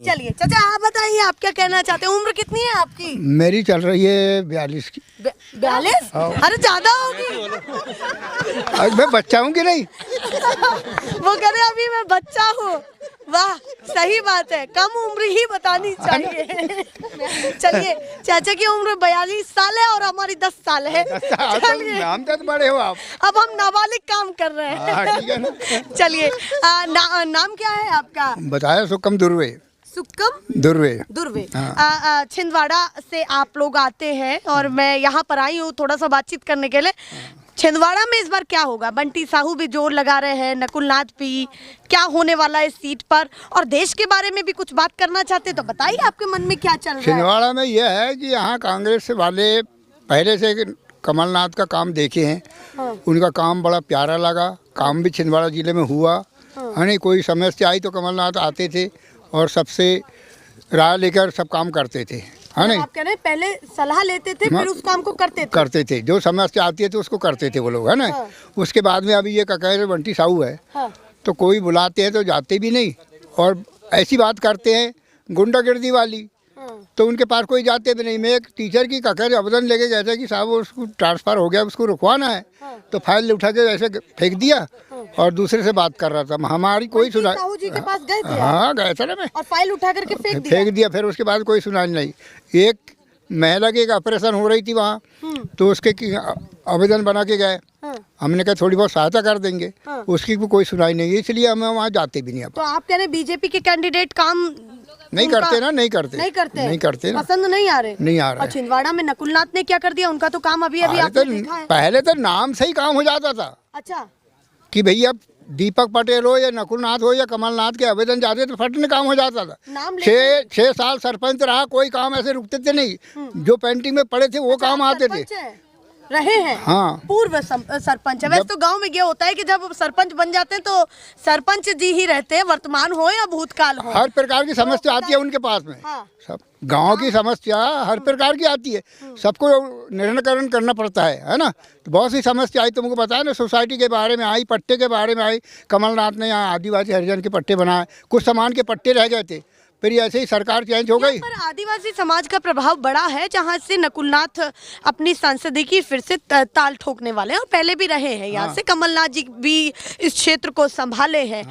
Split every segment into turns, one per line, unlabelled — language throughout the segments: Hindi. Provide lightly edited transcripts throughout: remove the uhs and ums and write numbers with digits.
चलिए चाचा आप बताइए, आप क्या कहना चाहते हैं? उम्र कितनी है आपकी?
मेरी चल रही है 42 की।
42? अरे ज्यादा होगी।
अब मैं बच्चा हूँ कि नहीं?
वो कह रहे अभी मैं बच्चा हूँ। वाह, सही बात है, कम उम्र ही बतानी चाहिए। चलिए चाचा की उम्र 42 साल है और हमारी 10 साल है। चलिए
नाम तो बड़े हो आप।
अब हम नाबालिग काम कर रहे हैं।
ठीक है ना?
चलिए नाम क्या है आपका?
बताया सुकम दुर्वे।
सुक्कम
दुर्वे।
हाँ। छिंदवाड़ा से आप लोग आते हैं और मैं यहाँ पर आई हूँ थोड़ा सा बातचीत करने के लिए। छिंदवाड़ा में इस बार क्या होगा? बंटी साहू भी जोर लगा रहे हैं, नकुल नाथ भी, क्या होने वाला है इस सीट पर? और देश के बारे में भी कुछ बात करना चाहते तो बताइए, आपके मन में क्या चल रहा है?
छिंदवाड़ा में यह है कि यहाँ कांग्रेस वाले पहले से कमलनाथ का काम देखे हैं।
हाँ।
उनका काम बड़ा प्यारा लगा। काम भी छिंदवाड़ा जिले में हुआ है नहीं। कोई समस्या आई तो कमलनाथ आते थे और सबसे राय लेकर सब काम करते थे, है नहीं?
आप कह रहे हैं पहले सलाह लेते थे फिर उस काम को करते थे।
जो समस्या आती है तो उसको करते थे वो लोग, है ना?
हाँ।
उसके बाद में अभी ये कह बंटी साहू है।
हाँ।
तो कोई बुलाते हैं तो जाते भी नहीं और ऐसी बात करते हैं गुंडागर्दी वाली।
हाँ।
तो उनके पास कोई जाते भी नहीं। मैं एक टीचर की ककर आवेदन लेके गया था कि साहब उसको ट्रांसफ़र हो गया, उसको रुकवाना है।
हाँ।
तो फाइल उठा के ऐसे फेंक दिया और दूसरे से बात कर रहा था। हमारी कोई सुनाई।
साहू जी के पास गए थे?
हाँ गए थे ना मैं।
और फाइल उठा करके फेंक दिया?
फिर उसके बाद कोई सुनाई नहीं। एक महिला की एक ऑपरेशन हो रही थी वहाँ, तो उसके आवेदन बना के गए।
हाँ।
हमने कहा थोड़ी बहुत सहायता कर देंगे।
हाँ।
उसकी भी कोई सुनाई नहीं, इसलिए हम वहाँ जाते भी नहीं। अब
तो आप कह रहे हैं बीजेपी के कैंडिडेट काम
नहीं करते ना? नहीं करते ना,
पसंद नहीं आ रहे।
नहीं आ रहा
और छिंदवाड़ा में नकुलनाथ ने क्या कर दिया? उनका तो काम अभी आपने देखा है।
पहले तो नाम से ही काम हो जाता था
अच्छा,
कि भैया दीपक पटेल हो या नकुलनाथ हो या कमलनाथ के आवेदन जाते तो फट में काम हो जाता था।
नाम
6 साल सरपंच रहा, कोई काम ऐसे रुकते थे नहीं। जो पेंटिंग में पड़े थे वो काम आते थे।
रहे हैं।
हाँ।
पूर्व सरपंच है। वैसे तो गांव में ये होता है कि जब सरपंच बन जाते हैं तो सरपंच जी ही रहते हैं, वर्तमान हो या भूतकाल हो।
हर प्रकार की समस्या आती है उनके पास में।
हाँ।
सब गांव की समस्या हर प्रकार की आती है, सबको निराकरण करना पड़ता है ना? तो बहुत सी समस्या आई, तुमको बताया ना, सोसाइटी के बारे में आई, पट्टे के बारे में आई। कमलनाथ ने यहाँ आदिवासी हरिजन के पट्टे बनाए, कुछ सामान के पट्टे रह गए थे, फिर ऐसे ही सरकार चेंज हो गई।
पर आदिवासी समाज का प्रभाव बड़ा है, जहां से नकुलनाथ अपनी सांसदीय की फिर से ताल ठोकने वाले हैं और पहले भी रहे हैं यहाँ से। कमलनाथ जी भी इस क्षेत्र को संभाले हैं।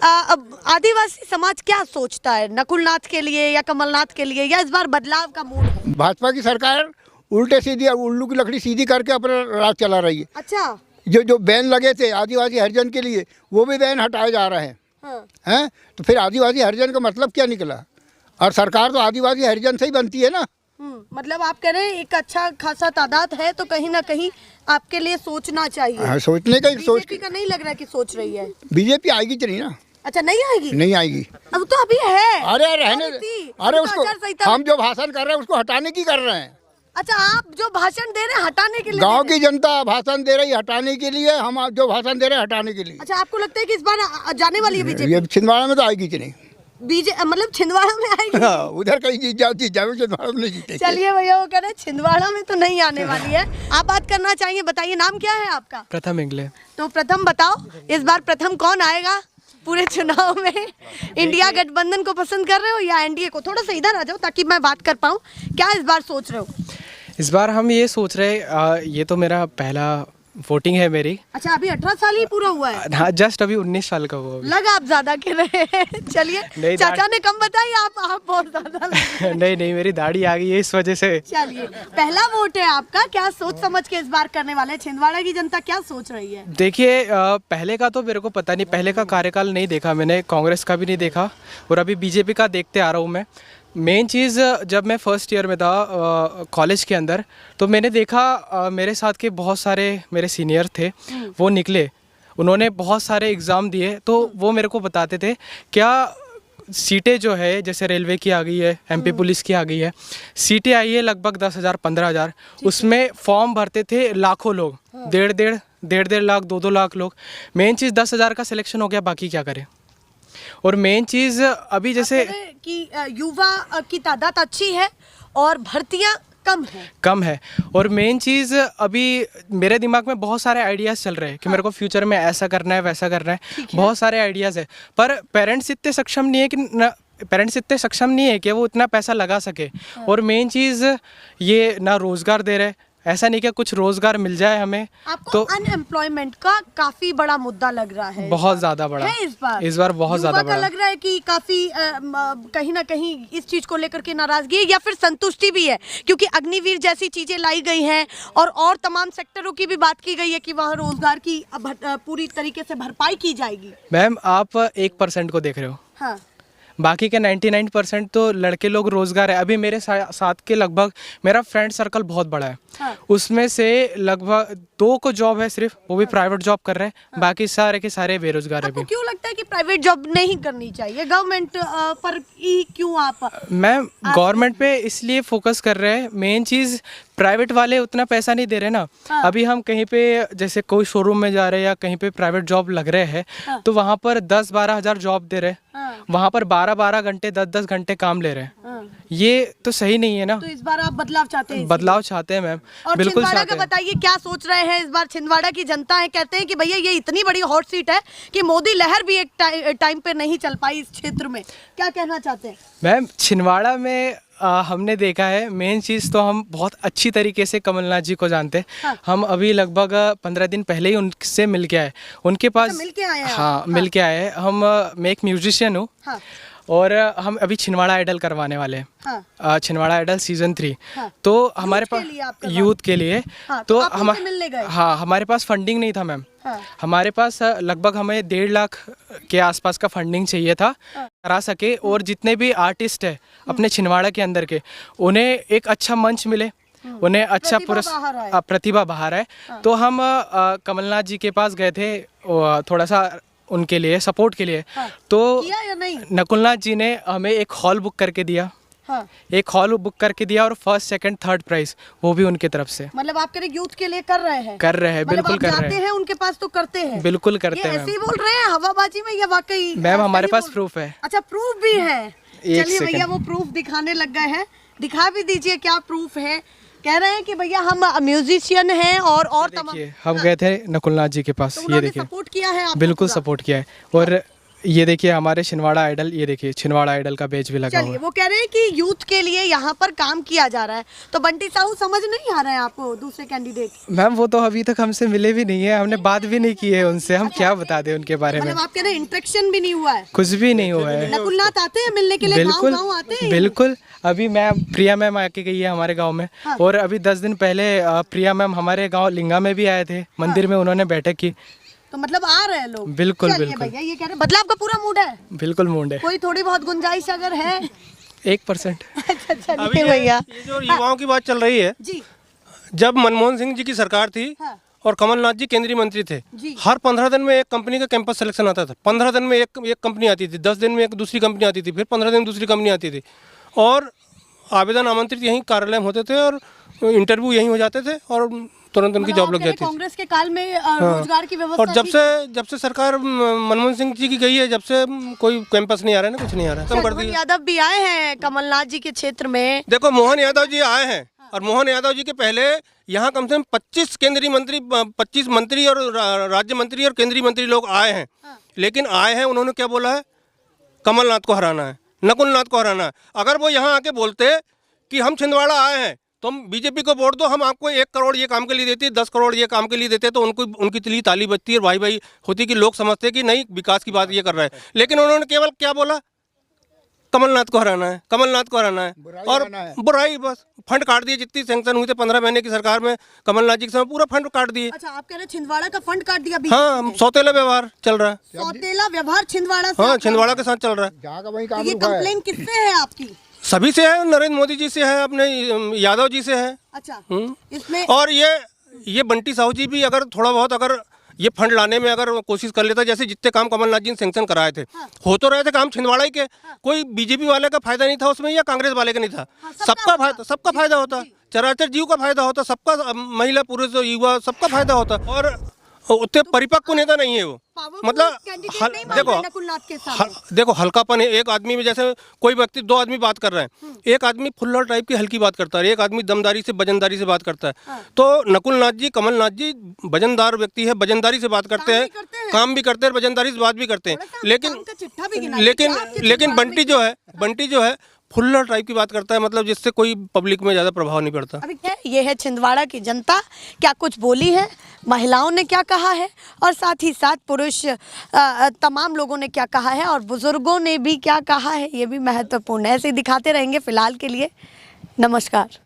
अब आदिवासी समाज क्या सोचता है नकुलनाथ के लिए या कमलनाथ के लिए, या इस बार बदलाव का मूड है?
भाजपा की सरकार उल्टे सीधी उल्लू की लकड़ी सीधी करके अपना राज चला रही है।
अच्छा,
जो बैन लगे थे आदिवासी हरिजन के लिए वो भी बैन हटाए जा रहे हैं।
हाँ।
हैं? तो फिर आदिवासी हरिजन का मतलब क्या निकला? और सरकार तो आदिवासी हरिजन से ही बनती है ना।
मतलब आप कह रहे हैं एक अच्छा खासा तादाद है तो कहीं ना कहीं आपके लिए सोचना चाहिए।
हाँ, सोचने का
बीजेपी का नहीं लग रहा कि सोच रही है।
बीजेपी आएगी तो नहीं ना।
अच्छा, नहीं आएगी?
नहीं आएगी।
अब तो अभी है।
अरे रहने अरे उसको हम जो भाषण कर रहे हैं उसको हटाने की कर रहे हैं।
अच्छा, आप जो भाषण दे रहे हैं हटाने के लिए?
गांव की जनता भाषण दे रही है हटाने के लिए, हम जो भाषण दे रहे हैं हटाने के लिए।
अच्छा, आपको लगता है कि इस बार जाने वाली है बीजेपी?
ये छिंदवाड़ा में तो आएगी कि नहीं?
मतलब छिंदवाड़ा में आएगी?
हाँ, उधर कहीं जीत जाओ छिंदवाड़ा में नहीं जीतेगी।
चलिए भैया, वो कह रहे हैं छिंदवाड़ा में तो नहीं आने वाली है। आप बात करना चाहिए, बताइए नाम क्या है आपका?
प्रथम इंगले।
तो प्रथम बताओ, इस बार प्रथम कौन आएगा पूरे चुनाव में? इंडिया गठबंधन को पसंद कर रहे हो या एनडीए को? थोड़ा सा इधर आ जाओ ताकि मैं बात कर पाऊँ। क्या इस बार सोच रहे हो?
इस बार हम ये सोच रहे, ये तो मेरा पहला वोटिंग है मेरी।
अच्छा, अभी 18 साल ही पूरा हुआ है?
हाँ, जस्ट अभी 19 साल का हुआ।
लगा आप ज्यादा के रहे हैं। चलिए, चाचा ने कम बताई, आप बहुत ज्यादा
नहीं, मेरी दाढ़ी आ गई है इस वजह से।
चलिए, पहला वोट है आपका, क्या सोच समझ के इस बार करने वाले? छिंदवाड़ा की जनता क्या सोच रही है?
देखिए, पहले का तो मेरे को पता नहीं, पहले का कार्यकाल नहीं देखा मैंने, कांग्रेस का भी नहीं देखा और अभी बीजेपी का देखते आ रहा हूँ मैं। मेन चीज़, जब मैं फर्स्ट ईयर में था कॉलेज के अंदर, तो मैंने देखा मेरे साथ के बहुत सारे मेरे सीनियर थे, वो निकले, उन्होंने बहुत सारे एग्ज़ाम दिए, तो वो मेरे को बताते थे क्या सीटें जो है, जैसे रेलवे की आ गई है, एमपी पुलिस की आ गई है, सीटें आई है लगभग 10,000 15,000, उसमें फॉर्म भरते थे लाखों लोग, डेढ़ लाख 2-2 लाख लोग। मेन चीज़ 10,000 का सिलेक्शन हो गया, बाकी क्या करें? और मेन चीज़ अभी जैसे
कि युवा की तादाद अच्छी है और भर्तियां कम है
और मेन चीज़ अभी मेरे दिमाग में बहुत सारे आइडियाज़ चल रहे हैं कि मेरे को फ्यूचर में ऐसा करना है वैसा करना है, बहुत सारे आइडियाज़ है, पर पेरेंट्स इतने सक्षम नहीं है कि पेरेंट्स इतने सक्षम नहीं है कि वो इतना पैसा लगा सके। और मेन चीज़ ये ना रोज़गार दे रहे, ऐसा नहीं कि कुछ रोज़गार मिल जाए हमें।
आपको
तो
अनएम्प्लॉयमेंट का काफी बड़ा मुद्दा लग रहा है,
बहुत ज़्यादा बड़ा
है
इस बार बहुत ज़्यादा
युवा का
बड़ा
लग रहा है कि काफी कहीं ना कहीं इस चीज को लेकर के नाराजगी है या फिर संतुष्टि भी है, क्योंकि अग्निवीर जैसी चीजें लाई गई हैं और तमाम सेक्टरों की भी बात की गई है कि वहाँ रोजगार की पूरी तरीके से भरपाई की जाएगी।
मैम आप 1% को देख रहे हो,
हाँ,
बाकी के 99% तो लड़के लोग रोजगार है। अभी मेरे साथ के लगभग मेरा फ्रेंड सर्कल बहुत बड़ा है,
हाँ।
उसमें से लगभग 2 को जॉब है सिर्फ, वो भी प्राइवेट जॉब कर रहे हैं,
हाँ।
बाकी सारे के सारे बेरोजगार है
आपको
अभी।
क्यों लगता है कि प्राइवेट जॉब नहीं करनी चाहिए, गवर्नमेंट पर ही क्यों आप?
मैम गवर्नमेंट पे इसलिए फोकस कर रहे हैं, मेन चीज़ प्राइवेट वाले उतना पैसा नहीं दे रहे ना।
हाँ।
अभी हम कहीं पे जैसे कोई शोरूम में जा रहे हैं या कहीं पे प्राइवेट जॉब लग रहे हैं,
हाँ।
तो वहाँ पर 10-12 हज़ार जॉब दे रहे हैं,
हाँ।
वहाँ पर 12-12 घंटे 10-10 घंटे काम ले रहे हैं।
हाँ।
ये तो सही नहीं है ना।
तो इस बार आप बदलाव चाहते हैं?
बदलाव चाहते हैं मैम,
और
बिल्कुल
छिंदवाड़ा
चाहते
का
हैं।
बताइए क्या सोच रहे हैं इस बार? छिंदवाड़ा की जनता है, कहते हैं कि भैया ये इतनी बड़ी हॉट सीट है कि मोदी लहर भी एक टाइम पे नहीं चल पाई इस क्षेत्र में, क्या कहना चाहते हैं?
मैम छिंदवाड़ा में हमने देखा है, मेन चीज़ तो हम बहुत अच्छी तरीके से कमलनाथ जी को जानते हैं।
हाँ।
हम अभी लगभग 15 दिन पहले ही उनसे मिल के आए, उनके पास
मिल के आए हैं आप?
हाँ मिल के आए हैं। मैं एक म्यूजिशियन हूँ,
हाँ।
और हम अभी छिंदवाड़ा आइडल करवाने वाले हैं,
हाँ।
Chhindwara idol season 3।
हाँ।
तो हमारे
के
पास
लिए आप करवा-
यूथ के लिए,
हाँ,
तो
आप उनसे मिलने गए?
हाँ हमारे पास फंडिंग नहीं था मैम।
हाँ।
हमारे पास लगभग हमें 1.5 लाख के आसपास का फंडिंग चाहिए था, करा सके। और जितने भी आर्टिस्ट है अपने छिंदवाड़ा के अंदर के, उन्हें एक अच्छा मंच मिले, उन्हें अच्छा प्रतिभा बाहर है। तो हम कमलनाथ जी के पास गए थे थोड़ा सा उनके लिए सपोर्ट के लिए।
हाँ।
तो
किया या नहीं?
नकुलनाथ जी ने हमें एक हॉल बुक करके दिया,
हाँ।
एक हॉल बुक करके दिया, और फर्स्ट सेकंड थर्ड प्राइज वो भी उनके तरफ से।
मतलब आप कह रहे यूथ के लिए कर रहे हैं?
कर रहे हैं, बिल्कुल कर रहे
हैं उनके पास तो करते हैं,
बिल्कुल करते
ये
हैं
ऐसे ही
मैम।
बोल रहे हैं हवाबाजी में या वाकई?
मैम हमारे
सही
पास
बोल-
प्रूफ है।
अच्छा प्रूफ भी है,
एक
चलिए भैया
सेकंड।
वो प्रूफ दिखाने लग गए हैं, दिखा भी दीजिए क्या प्रूफ है। कह रहे हैं कि भैया हम म्यूजिशियन हैं और तमाम।
देखिए हम गए थे नकुलनाथ जी के पास,
तो
ये
उन्होंने
देखिए
सपोर्ट किया है आपको
बिल्कुल
पूरा?
सपोर्ट किया है। और ये देखिए हमारे छिंदवाड़ा आइडल, ये देखिए छिंदवाड़ा आइडल का पेज भी लगा हुआ
चलिए
है।
वो कह रहे हैं कि यूथ के लिए यहाँ पर काम किया जा रहा है, तो बंटी साहू समझ नहीं आ रहा है आपको दूसरे कैंडिडेट?
मैम वो तो अभी तक हमसे मिले भी नहीं है, हमने बात भी नहीं की है उनसे, हम क्या बता दें उनके बारे में।
मतलब आप कह रहे हैं इंटरेक्शन भी नहीं हुआ है?
कुछ भी नहीं हुआ है।
नकुलनाथ आते हैं मिलने के लिए?
बिल्कुल
गाँव आते हैं?
बिल्कुल। अभी मैम प्रिया मैम आके गई है हमारे गांव में,
हाँ।
और अभी 10 दिन पहले प्रिया मैम हमारे गांव लिंगा में भी आए थे, मंदिर में उन्होंने बैठक की।
तो मतलब आ रहे हैं लोग?
बिल्कुल,
चलिए
बिल्कुल।
भैया ये कह रहे हैं बदलाव का पूरा मूड है?
बिल्कुल मूड है,
कोई थोड़ी बहुत गुंजाइश अगर है?
1%।
अच्छा
अभी
चलिए भैया।
ये जो युवाओं की बात चल रही है,
जी।
जब मनमोहन सिंह जी की सरकार थी
हाँ।
और कमलनाथ जी केंद्रीय मंत्री थे,
जी।
हर 15 दिन में एक कंपनी का कैंपस सिलेक्शन आता था। 15 दिन में एक कंपनी आती थी, 10 दिन में एक दूसरी कंपनी आती थी, फिर 15 दिन में दूसरी कंपनी आती थी, और आवेदन आमंत्रित यहीं कार्यालय में होते थे और इंटरव्यू यहीं हो जाते थे और तुरंत उनकी
मतलब
जॉब
आप
लग
कह रहे
जाती थी।
कांग्रेस के काल में रोजगार की व्यवस्था
और जब से सरकार मनमोहन सिंह जी की गई है, जब से कोई कैंपस नहीं आ रहा है ना, कुछ नहीं आ रहा है, कम कर
मोहन
दिया।
यादव भी आए हैं कमलनाथ जी के क्षेत्र में।
देखो मोहन यादव जी आए हैं, और मोहन यादव जी के पहले यहाँ कम से कम 25 केंद्रीय मंत्री, 25 मंत्री और राज्य मंत्री और केंद्रीय मंत्री लोग आए हैं। लेकिन आए हैं, उन्होंने क्या बोला है? कमलनाथ को हराना है, नकुलनाथ को हराना है। अगर वो यहाँ आके बोलते कि हम छिंदवाड़ा आए हैं तो हम बीजेपी को वोट दो, हम आपको 1 करोड़ ये काम के लिए देते, 10 करोड़ ये काम के लिए देते, तो उनकी लिए ताली बजती है और भाई होती कि लोग समझते कि नहीं विकास की बात ये कर रहा है। लेकिन उन्होंने केवल क्या बोला? कमलनाथ को हराना है, कमलनाथ को हराना है, और बुराई बस फंड काट दिए। जितनी सैंक्शन हुई थे 15 महीने की सरकार में कमलनाथ जी के समय, पूरा फंड काट दिए।
अच्छा आप कह रहे हैं छिंदवाड़ा का फंड काट दिया?
हाँ, सौतेला व्यवहार चल रहा है।
सौतेला व्यवहार छिंदवाड़ा से?
हाँ, छिंदवाड़ा के साथ चल रहा है।
जहाँ का वही
तो
काम
ये
रुका है।
कंप्लेन किससे है आपकी?
सभी से है, नरेंद्र मोदी जी से है, अपने यादव जी से है।
अच्छा
हम्म।
इसमें
और ये बंटी साहू जी भी अगर थोड़ा बहुत अगर ये फंड लाने में अगर कोशिश कर लेता, जैसे जितने काम कमलनाथ जी ने सैंक्शन कराए थे, हो तो रहे थे काम छिंदवाड़ा ही के, कोई बीजेपी वाले का फायदा नहीं था उसमें या कांग्रेस वाले का नहीं था, सबका फायदा होता, चराचर जीव का फायदा होता, सबका, महिला पुरुष युवा सबका फायदा होता। और उतने परिपक्व नेता नहीं है वो। मतलब देखो हल्कापन है। एक आदमी में जैसे कोई व्यक्ति, दो आदमी बात कर रहे हैं, एक आदमी फुल्लड़ टाइप की हल्की बात करता है, एक आदमी दमदारी से वजनदारी से बात करता है। तो नकुलनाथ जी, कमलनाथ जी वजनदार व्यक्ति है, वजनदारी से बात करते हैं, काम भी करते हैं, वजनदारी से बात भी करते हैं। लेकिन बंटी जो है फुल्लड़ टाइप की बात करता है, मतलब जिससे कोई पब्लिक में ज़्यादा प्रभाव नहीं पड़ता।
अभी क्या ये है छिंदवाड़ा की जनता क्या कुछ बोली है, महिलाओं ने क्या कहा है, और साथ ही साथ पुरुष तमाम लोगों ने क्या कहा है, और बुजुर्गों ने भी क्या कहा है, ये भी महत्वपूर्ण है। ऐसे ही दिखाते रहेंगे फिलहाल के लिए। नमस्कार।